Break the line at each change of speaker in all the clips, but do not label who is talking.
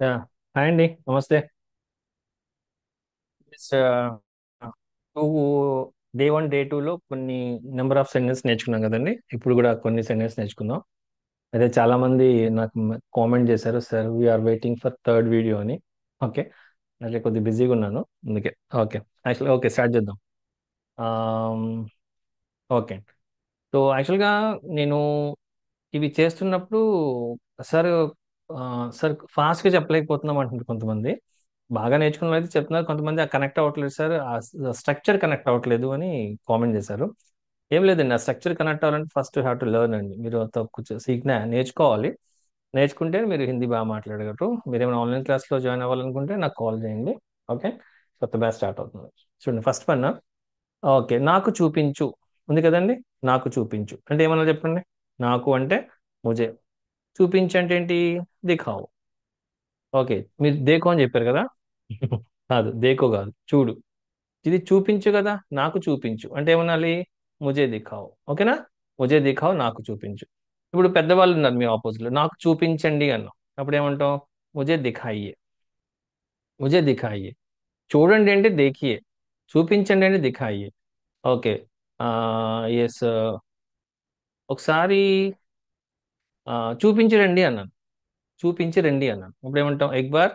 Yeah, hi అండి, నమస్తే. నువ్వు డే 1 డే 2లో కొన్ని నెంబర్ ఆఫ్ సెంటెన్స్ నేర్చుకున్నాం కదండి. ఇప్పుడు కూడా కొన్ని సెంటెన్స్ నేర్చుకుందాం. అదే చాలా మంది నాకు కామెంట్ చేశారు, sir we are waiting for third video అని. ఓకే, అట్లా కొద్దిగా బిజీగా ఉన్నాను అందుకే. ఓకే, యాక్చువల్గా ఓకే స్టార్ట్ చేద్దాం. ఆమ్, ఓకే. సో యాక్చువల్గా నేను ఇవి చేస్తున్నప్పుడు సార్ సార్ ఫాస్ట్గా చెప్పలేకపోతున్నాం అంటున్నారు కొంతమంది. బాగా నేర్చుకున్న వాళ్ళు అయితే చెప్తున్నారు, కొంతమంది ఆ కనెక్ట్ అవ్వట్లేదు సార్, ఆ స్ట్రక్చర్ కనెక్ట్ అవ్వట్లేదు అని కామెంట్ చేశారు. ఏం లేదండి, ఆ స్ట్రక్చర్ కనెక్ట్ అవ్వాలంటే ఫస్ట్ హ్యావ్ టు లెర్న్ అండి. మీరు కొంచెం నేర్చుకోవాలి. నేర్చుకుంటే మీరు హిందీ బాగా మాట్లాడగలరు. మీరు ఏమైనా ఆన్లైన్ క్లాస్లో జాయిన్ అవ్వాలనుకుంటే నాకు కాల్ చేయండి. ఓకే, కొత్త బ్యాచ్ స్టార్ట్ అవుతుంది. చూడండి, ఫస్ట్ పన్న ఓకే, నాకు చూపించు ఉంది కదండి. నాకు చూపించు అంటే ఏమన్నా చెప్పండి. నాకు అంటే ముజే, చూపించు అంటే ఏంటి, దిఖావు. ఓకే, మీరు దేకో అని చెప్పారు కదా. కాదు, దేకో కాదు, చూడు. ఇది చూపించు కదా, నాకు చూపించు అంటే ఏమనాలి, ముజే దిఖావు. ఓకేనా, ముజే దిఖావు, నాకు చూపించు. ఇప్పుడు పెద్దవాళ్ళు ఉన్నారు మీ ఆపోజిట్ లో, నాకు చూపించండి అన్నాం. అప్పుడు ఏమంటాం, ముజే దిఖాయియే. ముజే దిఖాయియే. చూడండి అంటే దేఖియే, చూపించండి అంటే దిఖాయియే. ఓకే. ఎస్, ఒకసారి చూపించి రండి అన్నాను. చూపించి రండి అన్నాను. ఇప్పుడు ఏమంటాం, ఎక్ బార్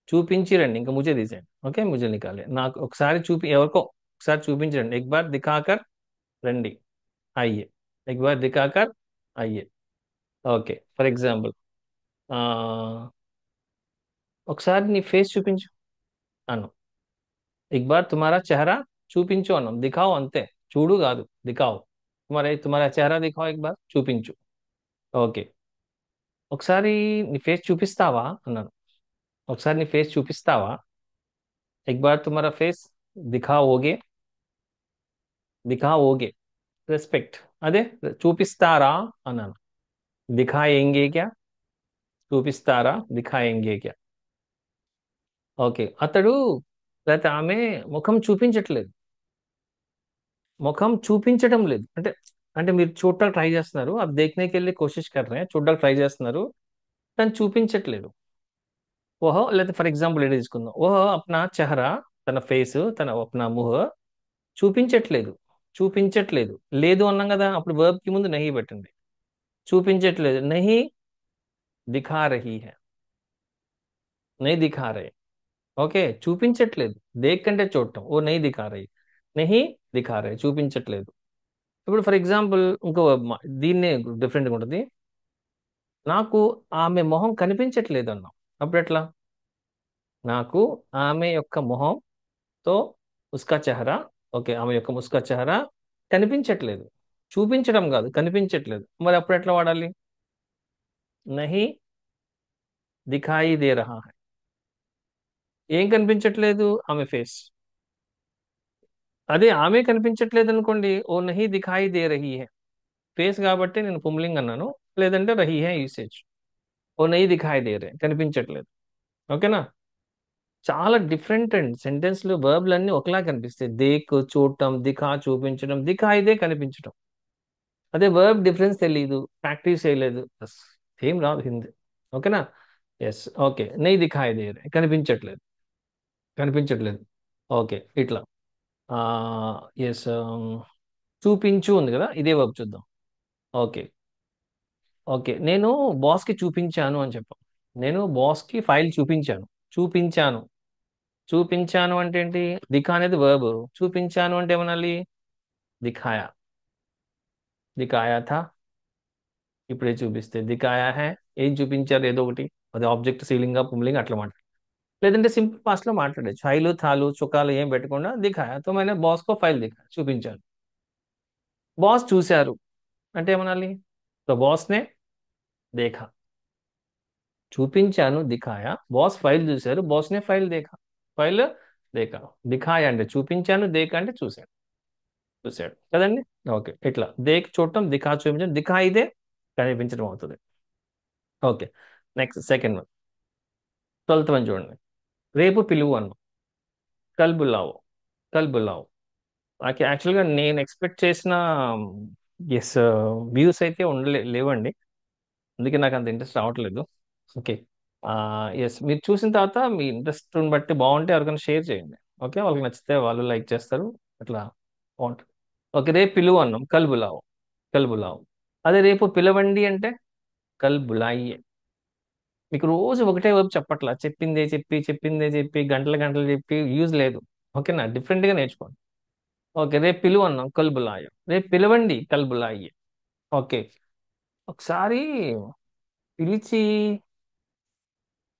చూపించి రండి, ఇంకా ముజే తీసేయండి. ఓకే, ముజే నికాలే. నాకు ఒకసారి ఎవరికో ఒకసారి చూపించండి. ఎక్ బార్ దిఖాకర్ రండి, అయ్యే. ఎక్ బార్ దిఖాకర్ అయ్యే. ఓకే, ఫర్ ఎగ్జాంపుల్ ఒకసారి నీ ఫేస్ చూపించు అన్నాం. ఎక్ బార్ తుమారా చెహరా చూపించు అన్నాం. దిఖావు అంతే, చూడు కాదు, దిఖావు. తుమారా చెహరా దిఖావు, ఎక్ బార్ చూపించు. ఓకే, ఒకసారి నీ ఫేస్ చూపిస్తావా అన్నాను. ఒకసారి నీ ఫేస్ చూపిస్తావా. ఎక్ బార్ తుమారా ఫేస్ దిఖావోగే. దిఖావోగే, రెస్పెక్ట్. అదే చూపిస్తారా అన్నాను. దిఖాయేంగే క్యా, చూపిస్తారా, దిఖాయేంగే క్యా. ఓకే, అతడు లేకపోతే ఆమె ముఖం చూపించట్లేదు. ముఖం చూపించడం లేదు అంటే, అంటే మీరు చూడటానికి ట్రై చేస్తున్నారు, అది దేఖనేకి వెళ్ళి కోషిష్ కర్ రహే, చూడడానికి ట్రై చేస్తున్నారు, కానీ చూపించట్లేదు. ఓహో, లేకపోతే ఫర్ ఎగ్జాంపుల్ ఏంటి తీసుకుందాం, ఓహో అప్నా చెహరా, తన ఫేస్, తన అప్నా ముహ్ చూపించట్లేదు. చూపించట్లేదు, లేదు అన్నాం కదా, అప్పుడు verb కి ముందు నహీ పెట్టండి. చూపించట్లేదు, నహీ దిఖా రహీ హై. నహీ దిఖా రహే. ఓకే, చూపించట్లేదు. దేక్ కంటే చూడటం, ఓ నహీ దిఖా రహీ. నహీ దిఖా రహే, చూపించట్లేదు. ఇప్పుడు ఫర్ ఎగ్జాంపుల్ ఇంకో దీన్నే డిఫరెంట్గా ఉంటుంది. నాకు ఆమె మొహం కనిపించట్లేదు అన్నాం. అప్పుడు ఎట్లా, నాకు ఆమె యొక్క మొహంతో ఉస్కా చెహరా. ఓకే, ఆమె యొక్క ముస్కా చెహరా కనిపించట్లేదు. చూపించడం కాదు, కనిపించట్లేదు. మరి అప్పుడు ఎట్లా వాడాలి, నహీ దిఖాయి దే రహా హై. ఏం కనిపించట్లేదు, ఆమె ఫేస్. అదే ఆమె కనిపించట్లేదు అనుకోండి, ఓ నహీ దిఖాయి దే రహీ హై. ఫేస్ కాబట్టి నేను పుంలింగ్ అన్నాను, లేదంటే రహీ high usage. Oh Nahi దిఖాయి they రహే, కనిపించట్లేదు. ఓకేనా. చాలా డిఫరెంట్ అండ్ సెంటెన్స్లు వర్బ్లు ఒకలా కనిపిస్తాయి. దేక్ చూడటం, దిఖా చూపించడం, దిఖా ఇదే కనిపించడం. అదే వర్బ్ డిఫరెన్స్ తెలియదు, ప్రాక్టీస్ చేయలేదు, బస్ ఏం రాదు హిందీ. ఓకేనా. ఎస్, ఓకే, నెయ్యి దిఖాయి దే రహే, కనిపించట్లేదు. కనిపించట్లేదు. ఓకే, ఇట్లా. ఎస్, చూపించు ఉంది కదా, ఇదే వర్బ్ చూద్దాం. ఓకే. ఓకే, నేను బాస్కి చూపించాను అని చెప్పాం. నేను బాస్కి ఫైల్ చూపించాను. చూపించాను. చూపించాను అంటే ఏంటి, దిఖా అనేది వర్బ్. చూపించాను అంటే ఏమనాలి, దిఖాయా. దిఖాయా థా. ఇప్పుడే చూపిస్తే దిఖాయా హై. ఏం చూపించారు, ఏదో ఒకటి. అది ఆబ్జెక్ట్, సీలింగ్, పుంలింగ్ అట్లా మాట్లాడు. లేదంటే సింపుల్ పాస్ట్ లో మాట్లాడచ్చు, హైలు థాలు చుక్కాలు ఏం పెట్టకుండా దిఖాయా తో मैंने బాస్ కో ఫైల్ దిఖా, చూపించాను. బాస్ చూశారు అంటే ఏమనాలి, తో బాస్ నే దేఖా. చూపించాను దిఖాయా, బాస్ ఫైల్ చూశారు, బాస్ నే ఫైల్ దేఖా. ఫైల్ దేఖా. దిఖాయా అంటే చూపించాను, దేఖా అంటే చూశాడు. చూశాడు కదండి. ఓకే, ఇట్లా దేక్ చూడటం, దిఖా చూపించడం, దిఖా ఇదే కనిపించడం అవుతుంది. Okay, next second one. 12th one చూడండి. రేపు పిలువు అన్నాం. కల్ బులావో. కల్ బులావో. నాకు యాక్చువల్గా నేను ఎక్స్పెక్ట్ చేసిన ఎస్ వ్యూస్ అయితే లేవండి. అందుకే నాకు అంత ఇంట్రెస్ట్ రావట్లేదు. ఓకే. ఎస్, మీరు చూసిన తర్వాత మీ ఇంట్రెస్ట్ బట్టి బాగుంటే ఎవరికైనా షేర్ చేయండి. ఓకే, వాళ్ళకి నచ్చితే వాళ్ళు లైక్ చేస్తారు. అట్లా బాగుంటుంది. ఓకే, రేపు పిలువు అన్నాం, కల్ బులావు. కల్ బులావు. అదే రేపు పిలవండి అంటే కల్ బులాయియే. మీకు రోజు ఒకటే వైపు చెప్పట్లా, చెప్పిందే చెప్పి చెప్పిందే చెప్పి గంటలు గంటలు చెప్పి యూజ్ లేదు. ఓకేనా, డిఫరెంట్ గా నేర్చుకోండి. ఓకే, రేపు పిలువు అన్నాం, కల్ బులాయో. రేపు పిలవండి, కల్ బులాయియే. ఓకే, ఒకసారి పిలిచి,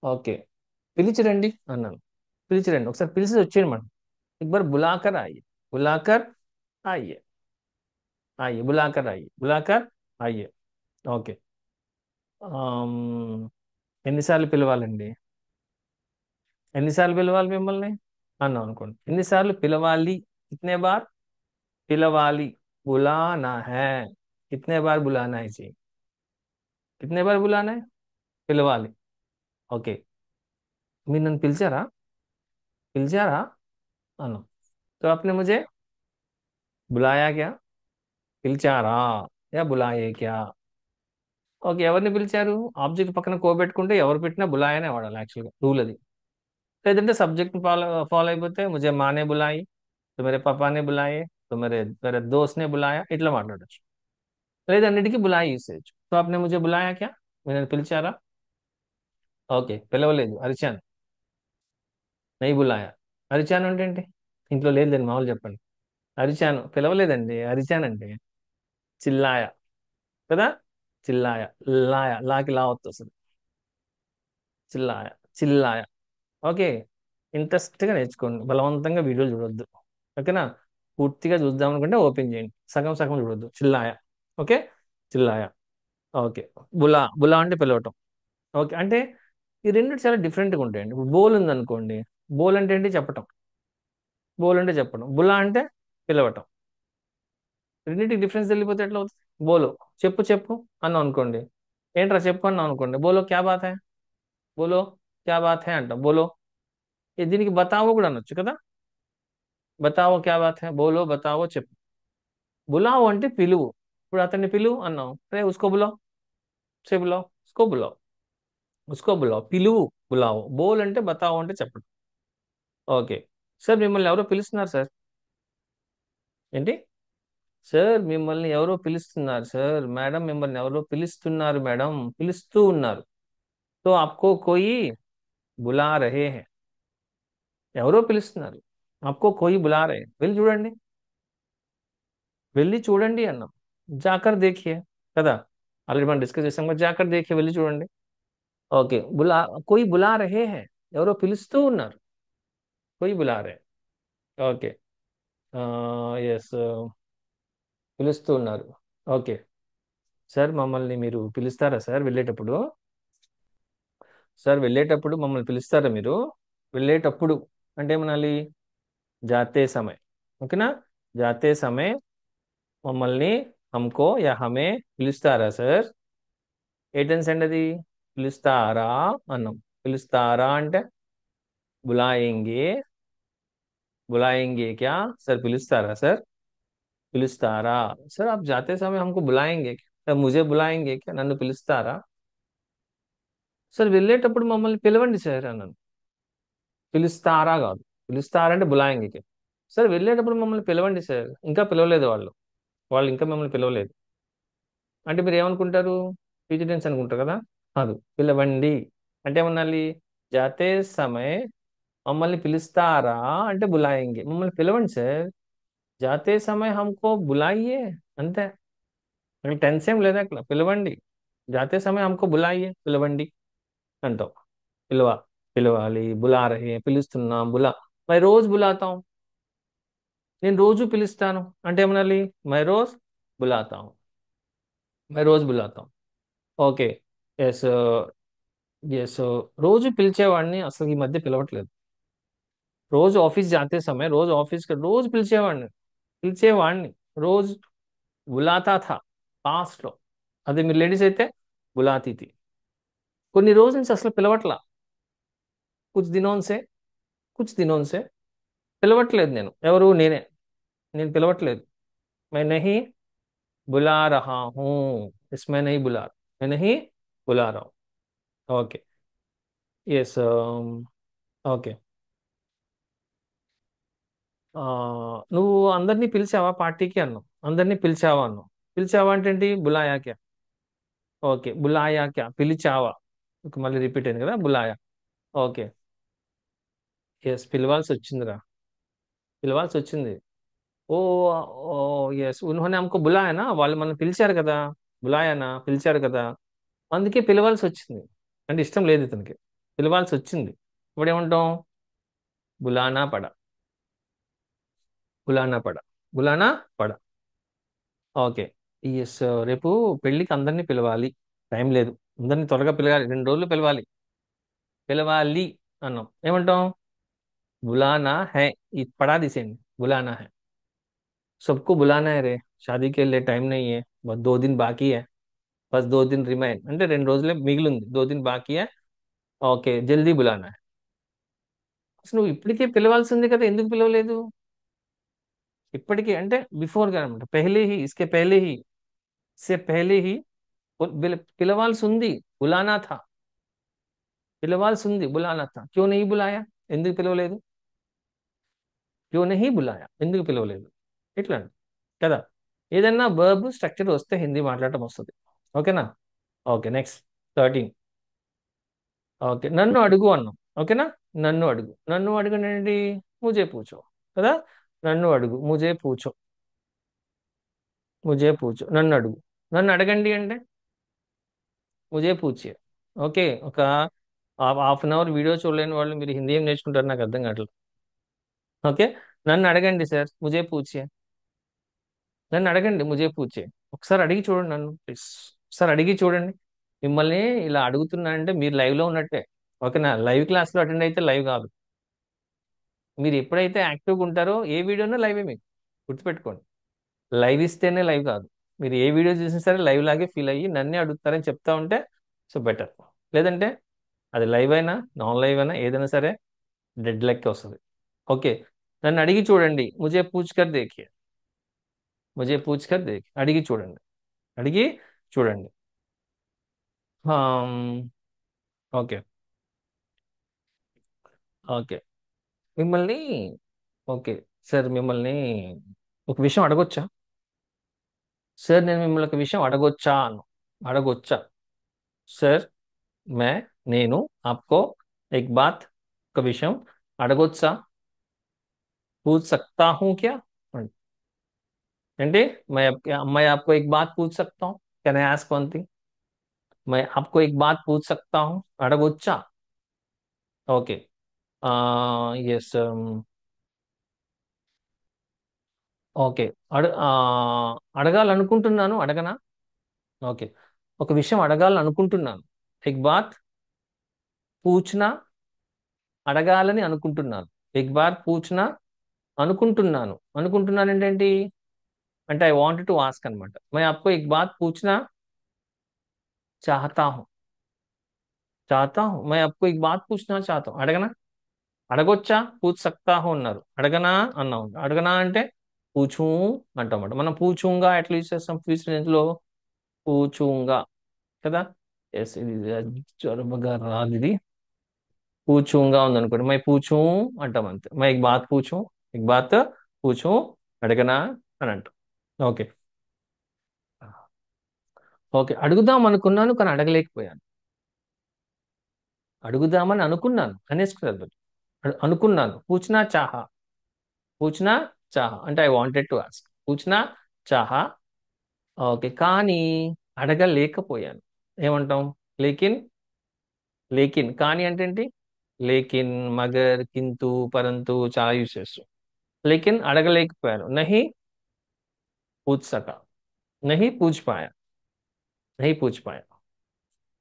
ఓకే, పిలిచి రండి అన్నాను. పిలిచి రండి, ఒకసారి పిలిచి వచ్చేయండి మనం. एक बार बुलाकर आइए, बुलाकर आइए, आइए बुलाकर आइए, बुलाकर आइए. ఓకే. ఆమ్, ఎన్నిసార్లు పిలవాలండి? ఎన్నిసార్లు పిలవాలి మిమ్మల్ని అన్నాం అనుకోండి. ఎన్నిసార్లు పిలవాలి? కితనే బార్ పిలవాలి? బులానా హై. కితనే బార్ బులానా హై జీ? కితనే బార్ బులానా హై? పిలవాలి. ఓకే, మీరు నన్ను పిలిచారా? పిలిచారా అన్నాం. तो आपने मुझे बुलाया क्या? పిలిచారా యా బులాయే క్యా? ఓకే, ఎవరిని పిలిచారు? ఆబ్జెక్ట్ పక్కన కోబెట్టుకుంటే ఎవరు పెట్టినా బులాయనే వాడాలి, యాక్చువల్గా రూల్ అది. లేదంటే సబ్జెక్ట్ ఫాలో ఫాలో అయిపోతే ముझे माँ ने बुलाई, तो मेरे पापा ने बुलाए, तो मेरे मेरे दोस्त ने बुलाया, ఇట్లా మాట్లాడొచ్చు. లేదా అన్నిటికీ బులాయి యూస్ చేయొచ్చు. సో आपने मुझे बुलाया क्या? మీరు పిలిచారా? ఓకే, పిలవలేదు, అరిచాను. నై బులాయా. అరిచాను అంటే ఏంటి? ఇంట్లో లేదు లేండి, మామూలు చెప్పండి. అరిచాను, పిలవలేదండి, అరిచానండి. చిల్లాయ కదా. చిల్లాయ. లాయ, లాకి లా వస్తుంది. చిల్లాయ, చిల్లాయ. ఓకే, ఇంట్రెస్ట్గా నేర్చుకోండి, బలవంతంగా వీడియోలు చూడొద్దు. ఓకేనా, పూర్తిగా చూద్దాం అనుకుంటే ఓపెన్ చేయండి, సగం సగం చూడొద్దు. చిల్లాయ. ఓకే, చిల్లాయ. ఓకే, బులా, బులా అంటే పిలవటం. ఓకే, అంటే ఈ రెండు చాలా డిఫరెంట్గా ఉంటాయండి. ఇప్పుడు బోల్ ఉందనుకోండి, బోల్ అంటే ఏంటి? చెప్పటం. బోల్ అంటే చెప్పడం, బులా అంటే పిలవటం. రెండింటికి డిఫరెన్స్ తెలియపోతే ఎట్లా అవుతుంది? బోలో, చెప్పు చెప్పు అన్నాం అనుకోండి. ఏంట్రా చెప్పు అన్నాం అనుకోండి, బోలో క్యా బాత్ హై. బోలో క్యా బాత్ హై అంటాం. బోలో. దీనికి బతావో కూడా అనొచ్చు కదా. బతావో క్యా బాత్ హై, బోలో బతావో చెప్పు. బులావ్ అంటే పిలువు. ఇప్పుడు అతన్ని పిలువు అన్నాం, రే ఉస్కో బులావ్, సే బులావ్, ఉస్కో బులావ్, ఉస్కో బులావ్, పిలువు. బులావ్. బోల్ అంటే బతావో అంటే చెప్పండి. ఓకే, సార్ మిమ్మల్ని ఎవరో పిలుస్తున్నారు సార్. ఏంటి? సార్ మిమ్మల్ని ఎవరో పిలుస్తున్నారు సార్. మేడం మిమ్మల్ని ఎవరో పిలుస్తున్నారు మేడం, పిలుస్తూ ఉన్నారు. తో ఆప్కో కోయి బులా రహే హై. ఎవరో పిలుస్తున్నారు, ఆప్కో కోయి బులా రహే. వెళ్ళి చూడండి, వెళ్ళి చూడండి అన్నాం. జాకర్ దేఖియే కదా, ఆల్రెడీ మనం డిస్కస్ చేసాం కదా, జాకర్ దేఖియే, వెళ్ళి చూడండి. ఓకే, బులా, కోయి బులా రహే హై, ఎవరో పిలుస్తూ ఉన్నారు. కోయి బులా రహే. ఓకే. ఎస్, పిలుస్తూ ఉన్నారు. ఓకే, సార్ మమ్మల్ని మీరు పిలుస్తారా సార్ వెళ్ళేటప్పుడు? సార్ వెళ్ళేటప్పుడు మమ్మల్ని పిలుస్తారా మీరు? వెళ్ళేటప్పుడు అంటే ఏమనాలి? జాతే సమయ్. ఓకేనా, జాతే సమయ్ మమ్మల్ని, హమ్కో యా హమే పిలుస్తారా సార్? ఏ టెన్స్ అండి అది? పిలుస్తారా అన్నాం. పిలుస్తారా అంటే బులాయింగే. బులాయింగే క్యా సార్? పిలుస్తారా సార్? పిలుస్తారా సార్? आप जाते समय हमको बुलाएंगे क्या? సార్ ముझे बुलाएंगे क्या? నన్ను పిలుస్తారా? సార్ వెళ్ళేటప్పుడు మమ్మల్ని పిలవండి సార్ అన్నాను. పిలుస్తారా కాదు, పిలుస్తారంటే బులాయింగే క్యా. సార్ వెళ్ళేటప్పుడు మమ్మల్ని పిలవండి సార్. ఇంకా పిలవలేదు వాళ్ళు, వాళ్ళు ఇంకా మిమ్మల్ని పిలవలేదు. అంటే మీరు ఏమనుకుంటారు? ఫ్యూచర్ టెన్స్ అనుకుంటారు కదా. కాదు, పిలవండి అంటే ఏమనాలి? జాతే సమయ్ మమ్మల్ని పిలుస్తారా అంటే బులాయింగే. మమ్మల్ని పిలవండి సార్. జాతే సమయ్ హమ్కో బులాయియే, అంతే. అక్కడ టెన్స్ ఏం లేదా, అక్కడ పిలవండి. జాతే సమయ్ హమ్కో బులాయియే, పిలవండి అంటాం. పిలవ, పిలవాలి. బులా రహే, పిలుస్తున్నాం. బులా, మై రోజ్ బులాతాం, నేను రోజు పిలుస్తాను అంటే ఏమనాలి? మై రోజ్ బులాతాం, మై రోజ్ బులాతాం. ఓకే. ఎస్, ఎస్, రోజు పిలిచేవాడిని అసలు ఈ మధ్య పిలవట్లేదు. రోజు ఆఫీస్ జాతే సమయం, రోజు ఆఫీస్కి రోజు పిలిచేవాడిని, పిలిచేవాడిని రోజు. బులాతా థా పాస్ట్ లో. అదే మీరు లేడీస్ అయితే బులాతీ థీ. కొన్ని రోజుల నుంచి అసలు పిలవట్లా. కుచ్ దినోన్ సే, కుచ్ దినోన్ సే పిలవట్లేదు నేను. ఎవరు? నేనే. నేను పిలవట్లేదు. मैं नहीं बुला रहा हूँ. इसमें नहीं बुला, मैं नहीं बुला रहा हूँ. ఓకే. ఎస్. ఓకే. ఆ, నువ్వు అందరినీ పిలిచావా పార్టీకి అన్నావు. అందరినీ పిలిచావా అన్నావు. పిలిచావా అంటే ఏంటి? బులాయా క్యా? ఓకే, బులాయా క్యా, పిలిచావా. ఓకే, మళ్ళీ రిపీట్ అయింది కదా, బులాయా. ఓకే. ఎస్, పిలవాల్సి వచ్చిందిరా. పిలవాల్సి వచ్చింది. ఓ. ఓ. ఎస్, ఉన్హోనే హమ్కో బులాయా, వాళ్ళు మనం పిలిచారు కదా. బులాయానా, పిలిచారు కదా. అందుకే పిలవాల్సి వచ్చింది. అంటే ఇష్టం లేదు ఇతనికి, పిలవాల్సి వచ్చింది. ఇప్పుడు ఏమంటాం? బులానా పడ. బులానా పడ. బులానా పడ. ఓకే. ఎస్. రేపు పెళ్ళికి అందరినీ పిలవాలి. టైం లేదు. అందరినీ త్వరగా పిలవాలి, 2 రోజులు పిలవాలి. పిలవాలి అన్నాం, ఏమంటాం? బులానా హై. ఈ పడా తీసేయండి, బులానా హై. सबको बुलाना है रे, शादी के लिए टाइम नहीं है, बस 2 दिन बाकी है. बस 2 दिन रिमाइन అంటే 2 రోజులే మిగిలింది, 2 दिन బాకీ है. ఓకే, జల్దీ బులానా है. అసలు నువ్వు ఇప్పటికే పిలవాల్సింది కదా, ఎందుకు పిలవలేదు? ఇప్పటికే అంటే బిఫోర్ గా అనమాట, పెహలే హీ, ఇస్కే పెహలే హీ, ఇస్సే పెహలే హీ పిలవాల్సి ఉంది. బులానా థా. పిలవాల్సి ఉంది, బులానా థా. క్యూ నహీ బులాయా? ఎందుకు పిలవలేదు? క్యూ నహీ బులాయా, ఎందుకు పిలవలేదు? ఇట్లా కదా. ఏదన్నా వర్బ్ స్ట్రక్చర్ వస్తే హిందీ మాట్లాడటం వస్తుంది. ఓకేనా? Okay, next. 13. ఓకే, నన్ను అడుగు అన్నాం. ఓకేనా? నన్ను అడుగు. నన్ను అడుగునండి, ముజే పూచో కదా. నన్ను అడుగు, ముజే పూచో. ముజే పూచో, నన్ను అడుగు. నన్ను అడగండి అంటే ముజే పూచియే. ఓకే. ఒక హాఫ్ అన్ అవర్ వీడియో చూడలేని వాళ్ళు మీరు హిందీ ఏం నేర్చుకుంటారు, నాకు అర్థం కావట్లేదు. ఓకే. నన్ను అడగండి సార్, ముజే పూచియే. నన్ను అడగండి, ముజే పూచియే. ఒకసారి అడిగి చూడండి నన్ను ప్లీజ్. ఒకసారి అడిగి చూడండి. మిమ్మల్ని ఇలా అడుగుతున్నా అంటే మీరు లైవ్ లో ఉన్నట్టే. ఓకేనా? లైవ్ క్లాస్ లో అటెండ్ అయితే లైవ్ కాదు. మీరు ఎప్పుడైతే యాక్టివ్గా ఉంటారో ఏ వీడియోనో లైవే మీకు. గుర్తుపెట్టుకోండి. లైవ్ ఇస్తేనే లైవ్ కాదు. మీరు ఏ వీడియో చూసినా సరే లైవ్ లాగే ఫీల్ అయ్యి నన్నే అడుగుతారని చెప్తా ఉంటే సో బెటర్. లేదంటే అది లైవ్ అయినా నాన్ లైవ్ అయినా ఏదైనా సరే డెడ్ లెక్క వస్తుంది. ఓకే. నన్ను అడిగి చూడండి, ముజే పూచ్ కర్ దేఖియే. ముజే పూచ్ కర్ దేఖియే, అడిగి చూడండి. అడిగి చూడండి. ఓకే. ఓకే. మిమ్మల్ని ఓకే సార్, మిమ్మల్ని ఒక విషయం అడగొచ్చా? సార్, నేను మిమ్మల్ని ఒక విషయం అడగొచ్చా అను. అడగొచ్చా. సార్, मैं నేను आपको एक बात, ఒక విషయం అడగొచ్చా? पूछ सकता हूँ क्या? ఏంటి? मैं आपको एक बात पूछ सकता हूँ. Can I ask one thing? मैं आपको एक बात पूछ सकता हूँ, అడగొచ్చా. ఓకే. ఎస్. ఓకే. అడగాలనుకుంటున్నాను, అడగనా? ఓకే. ఒక విషయం అడగాలనుకుంటున్నాను. ఎక్ బాత్ పూచ్నా. అడగాలని అనుకుంటున్నాను. ఎక్ బార్ పూచ్నా. అనుకుంటున్నాను. అనుకుంటున్నాను అంటే ఏంటి? అంటే ఐ వాంట్ టు ఆస్క్ అనమాట. मैं आपको एक बात पूछना चाहता हूँ. चाहता हूँ, मैं आपको एक बात पूछना चाहता हूँ. అడగనా? అడగొచ్చా? పూచ్ సక్తా హూ అన్నారు. అడగనా అన్నాం. అడగనా అంటే పూచూ అంటామట. మనం పూచూంగా ఎట్లా యూజ్ చేస్తాం ఫ్యూచర్ లో? పూచూంగా కదా. ఎస్, ఇది జరబగా రాదు ఇది. పూచూంగా ఉందనుకోండి, మై పూచూ అంటాం అంతే. మై ఎక్ బాత్ పూచూ, ఎక్ బాత్ పూచూ, అడగనా అని అంటాం. ఓకే. ఓకే, అడుగుదాం అనుకున్నాను కానీ అడగలేకపోయాను. అడుగుదామని అనుకున్నాను అనేసుకున్నారు. అనుకున్నాను. పూछना चाहा. పూछना चाहा అంటే ఐ వాంటెడ్ టు ఆస్క్. పూछना चाहा. ఓకే, కానీ అడగలేకపోయాను. ఏమంటాం? లేకిన్. లేకిన్, కానీ అంటే ఏంటి? లేకిన్, మగర్, కింతు, పరంతు చాలా యూస్ చేస్తాం. లేకిన్ అడగలేకపోయాను. నహి పూछ సకా. నహి పూछ పాయా. నహి పూछ పాయా.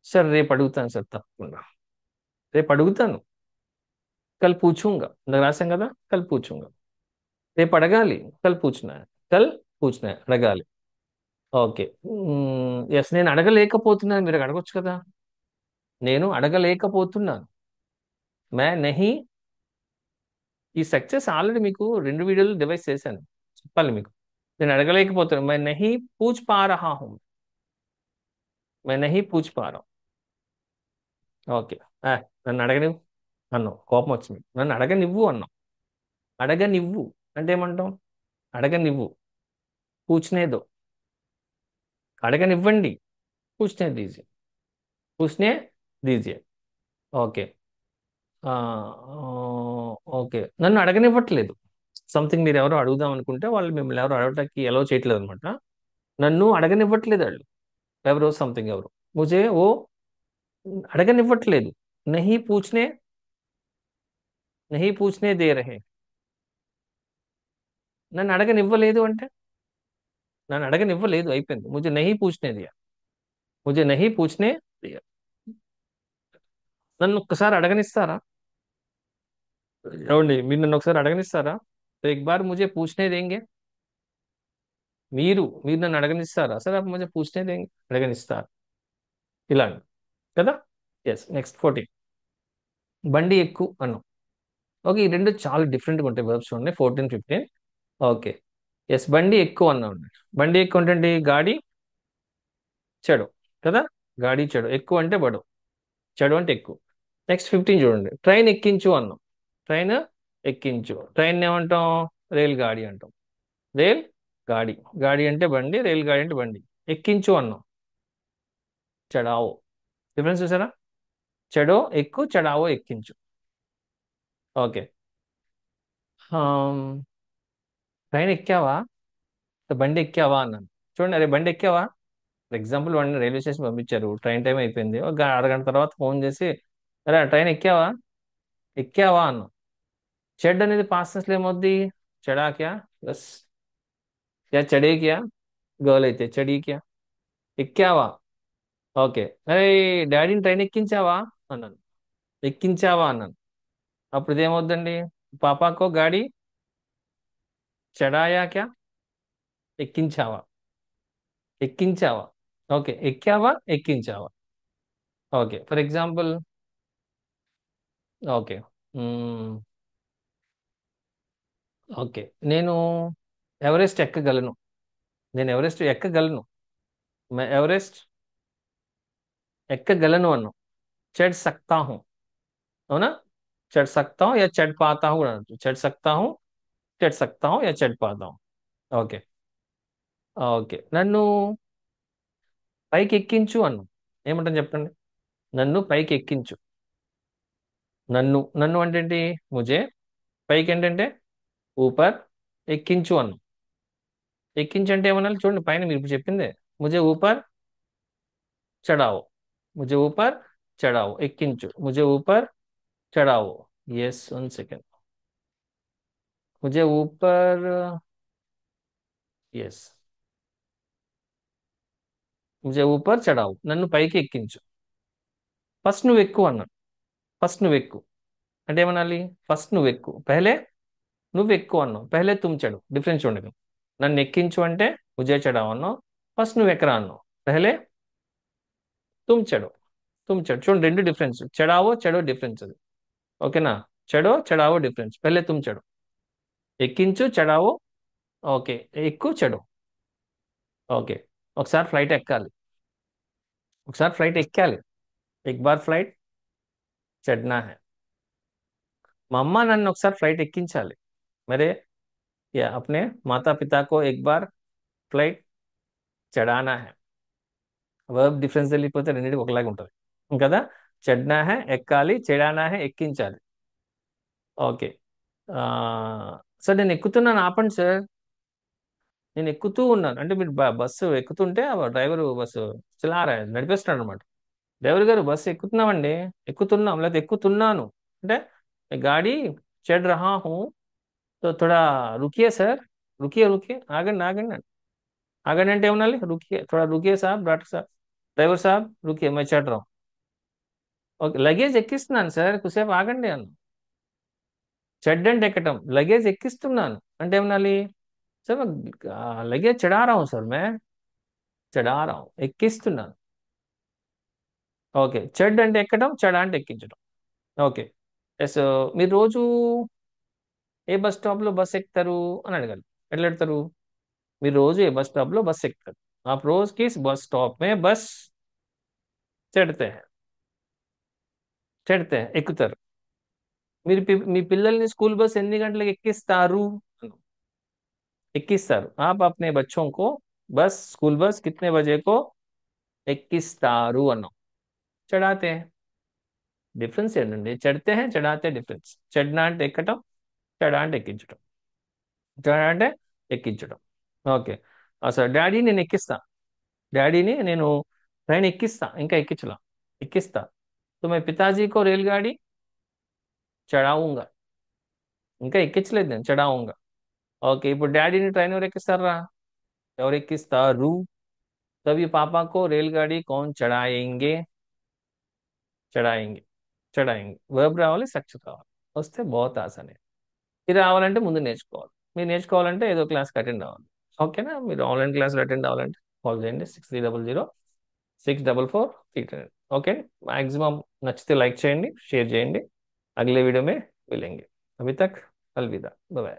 సార్, రేపు అడుగుతాను సార్ తప్పకుండా. రేపు అడుగుతాను. కల్ పూछूंगा, ఇందాక రాశాం కదా, కల్ పూछूंगा. రేపు అడగాలి. కల్ పూछना है. కల్ పూछना है, అడగాలి. ఓకే. ఎస్, నేను అడగలేకపోతున్నాను, మీరు అడగొచ్చు కదా. నేను అడగలేకపోతున్నాను. మే నహి. ఈ సక్సెస్ ఆల్రెడీ మీకు 2 వీడియోలు డివైస్ చేశాను. చెప్పాలి మీకు. నేను అడగలేకపోతున్నాను. మే నహి పూచ్ పా రహా హూ. మే నహి పూచ్ పా రహా. ఓకే. ఆ, నన్ను అడగనివ్వు అన్నావు, కోపం వచ్చింది. నన్ను అడగనివ్వు అన్నావు. అడగనివ్వు అంటే ఏమంటాం? అడగనివ్వు, పూछने दो. అడగనివ్వండి, పూछने दीजिए. పూछने दीजिए. ఓకే. ఆ, ఓకే, నన్ను అడగనివ్వట్లేదు. సంథింగ్ మీరు ఎవరో అడుగుదాం అనుకుంటే వాళ్ళు మిమ్మల్ని ఎవరు అడగటానికి ఎలో చేయట్లేదు అనమాట. నన్ను అడగనివ్వట్లేదు వాళ్ళు. ఎవరో సంథింగ్ ఎవరు ముझे ఓ అడగనివ్వట్లేదు. నహీ పూछने, నహీ పూछने దే రహే. నన్ను అడగనివ్వలేదు అంటే, నన్ను అడగనివ్వలేదు అయిపోయింది. ముझे नहीं पूछने दिया, ముझे नहीं पूछने दिया. నన్ను ఒక్కసారి అడగనిస్తారా? ఏమండి, మీరు నన్ను ఒకసారి అడగనిస్తారా? तो एक बार मुझे पूछने देंगे. మీరు నన్ను అడగనిస్తారా? సరే आप मुझे पूछने देंगे, అడగనిస్తారు. ఇలా కదా. Yes, next 14. బండి ఎక్కు అన్నాం. ఓకే, ఈ రెండు చాలా డిఫరెంట్గా ఉంటాయి వర్బ్స్ ఉన్నాయి, 14, 15. ఓకే. ఎస్, బండి ఎక్కువ అన్నాం. బండి ఎక్కువ అంటే ఏంటి? గాడి చెడు కదా. గాడి చెడు, ఎక్కువ అంటే బడు, చెడు అంటే ఎక్కువ. నెక్స్ట్ 15 చూడండి. ట్రైన్ ఎక్కించు అన్నాం. ట్రైన్ ఎక్కించు, ట్రైన్ ఏమంటాం? రైల్ గాడి అంటాం. రైల్ గాడి, గాడి అంటే బండి, రైల్ గాడి అంటే బండి. ఎక్కించు అన్నాం. చెడావో. డిఫరెన్స్ చూసారా? చెడో ఎక్కు, చెడావో ఎక్కించు. ఓకే. ట్రైన్ ఎక్కావా, బండి ఎక్కావా అన్నాను. చూడండి, అరే బండి ఎక్కావా. ఫర్ ఎగ్జాంపుల్ వాడిని రైల్వే స్టేషన్ పంపించారు, ట్రైన్ టైం అయిపోయింది. ఒక అరగంట తర్వాత ఫోన్ చేసి, అరే ట్రైన్ ఎక్కావా, ఎక్కావా అన్నాం. చెడ్ అనేది పాస్ట్ టెన్స్ లో ఏమవుద్ది? చెడా క్యా, బస్. యా చడే క్యా, గర్ల్ అయితే చడి క్యా. ఎక్కావా. ఓకే. అరే డాడీని ట్రైన్ ఎక్కించావా అన్నాను. ఎక్కించావా అన్నాను. అప్పుడు ఇదేమవుద్దండి? పాపాకో గాడి చడాయా క్యా, ఎక్కించావా. ఎక్కించావా. ఓకే, ఎక్కావా, ఎక్కించావా. Okay, for example. Okay. Mm, okay. నేను ఎవరెస్ట్ ఎక్కగలను. నేను ఎవరెస్ట్ ఎక్కగలను. ఎవరెస్ట్ ఎక్కగలను అన్నాం. చढ़ सकता हूँ, అవునా? चढ़ सकता हूँ या चढ़ पाता हूँ కూడా అనొచ్చు. चढ़ सकता हूँ, चढ़ सकता हूँ या चढ़ पाता हूँ. ఓకే. ఓకే, నన్ను పైకి ఎక్కించు అన్నాం. ఏమంటాం చెప్పండి? నన్ను పైకి ఎక్కించు. నన్ను నన్ను అంటే ఏంటి? ముజే. పైకి ఏంటంటే ఊపర్. ఎక్కించు అన్నాం. ఎక్కించు అంటే ఏమన్నా చూడండి, పైన మీరు ఇప్పుడు చెప్పిందే. ముజే ఊపర్ చడావో. ముజే ఊపర్ చడావో, ఎక్కించు. ముజే ఊపర్ చడావో. Yes, 1 second. ముజే ఊపర్. ఎస్, ముజే ఊపర్ చడావు, నన్ను పైకి ఎక్కించు. ఫస్ట్ నువ్వు ఎక్కువ అన్నాను. ఫస్ట్ నువ్వు ఎక్కువ అంటే ఏమనాలి? ఫస్ట్ నువ్వు ఎక్కువ, పెహలే నువ్వు ఎక్కువ అన్నావు. పెహలే తుమ్ చెడు, డిఫరెన్స్ ఉండదు. నన్ను ఎక్కించు అంటే ముజే చడావు అన్నావు. ఫస్ట్ నువ్వు ఎక్కరా అన్నావు. పెహలే తుమ్ చెడు, తుమ్ చెడు. చూడండి, రెండు డిఫరెన్స్. చెడావో చెడో డిఫరెన్స్ అది. ఓకేనా? చెడో చెడావో డిఫరెన్స్. పెహలే తుమ్ చెడు, ఎక్కించు చెడావో. ఓకే, ఎక్కువ చెడు. ఓకే. ఒకసారి ఫ్లైట్ ఎక్కాలి, ఒకసారి ఫ్లైట్ ఎక్కాలి. ఎక్ బార్ ఫ్లైట్ చడ్నా హై. మా అమ్మ నన్ను ఒకసారి ఫ్లైట్ ఎక్కించాలి. మరే యా అప్నే మాతా పితాకో ఎక్ బార్ ఫ్లైట్ చడానా హై. వర్బ్ డిఫరెన్స్ వెళ్ళిపోతే రెండింటికి ఒకలాగా ఉంటుంది కదా. చడ్నా హై ఎక్కాలి, చెడానా హై ఎక్కించాలి. ఓకే. సార్ నేను ఎక్కుతున్నాను, ఆపండి సార్. నేను ఎక్కుతూ ఉన్నాను అంటే మీరు బస్సు ఎక్కుతుంటే డ్రైవర్ బస్సు చలారా నడిపేస్తున్నాడు అనమాట. డ్రైవర్ గారు బస్సు ఎక్కుతున్నామండి, ఎక్కుతున్నాం లేకపోతే ఎక్కుతున్నాను అంటే, గాడి చెడ్ రహా హూ తో థోడా రుకియే సార్. రుకియే రుకియే, ఆగండి ఆగండి అండి. ఆగండి అంటే ఏమనాలి? రుకియే, థోడా రుకియే సాబ్, డాక్టర్ సాబ్, డ్రైవర్ సాబ్ రుకియే మై చడ్ రहा हूं. ఓకే, లగేజ్ ఎక్కిస్తున్నాను సార్, కుసేపు ఆగండి అన్న. చెడ్ అంటే ఎక్కటం, లగేజ్ ఎక్కిస్తున్నాను అంటే ఏమనాలి? సార్ లగేజ్ చడా రहा हूं సార్, మే చడా రहा हूं, ఎక్కిస్తున్నాను. ఓకే, చెడ్ అంటే ఎక్కడం, చడా అంటే ఎక్కించడం. ఓకే. ఎస్. మీరు రోజు ఏ బస్ స్టాప్ లో బస్ ఎక్కుతారు అని అడగాలి. ఎట్లా ఎడతారు? మీరు రోజు ఏ బస్ స్టాప్ లో బస్ ఎక్కుతారు. आप रोज किस बस स्टॉप में बस चढ़ते हैं. ఎక్కుతారు. మీరు మీ పిల్లల్ని స్కూల్ బస్ ఎన్ని గంటలకు ఎక్కిస్తారు? ఎక్కిస్తారు. आप अपने बच्चों को बस स्कूल बस कितने बजे को ఎక్కిస్తారు అన్నాం. చడాతే డిఫరెన్స్ ఏంటండి? చెడితే చడాతే డిఫరెన్స్. చెడ్నా అంటే ఎక్కటం, చెడా అంటే ఎక్కించడం. చెడా అంటే ఎక్కించడం. ఓకే. అసలు డాడీ నేను ఎక్కిస్తా, డాడీని నేను ట్రైన్ ఎక్కిస్తా, ఇంకా ఎక్కించలా, ఎక్కిస్తా. तो मैं पिताजी को रेलगाड़ी चढ़ाऊंगा. ఇంకా ఎక్కించలేదు నేను, చడాऊंगा. ఓకే, ఇప్పుడు డాడీని ట్రైన్ ఎవరు ఎక్కిస్తారా? ఎవరు ఎక్కిస్తారు? तभी पापा को रेलगाड़ी कौन चढ़ाएंगे? చడాయింగి, చడాయింగి. వర్బ్ రావాలి, స్ట్రక్చర్ రావాలి. వస్తే బహుత్ ఆసాన్. ఇది రావాలంటే ముందు నేర్చుకోవాలి. మీరు నేర్చుకోవాలంటే ఏదో క్లాస్కి అటెండ్ అవ్వాలి. ఓకేనా? మీరు ఆన్లైన్ క్లాసులు అటెండ్ అవ్వాలంటే కాల్ చేయండి 6300 644 3. ఓకే. मैक्सिमम నచ్చితే లైక్ చేయండి, షేర్ చేయండి. अगले वीडियो में मिलेंगे. अभी तक अलविदा, बाय बाय.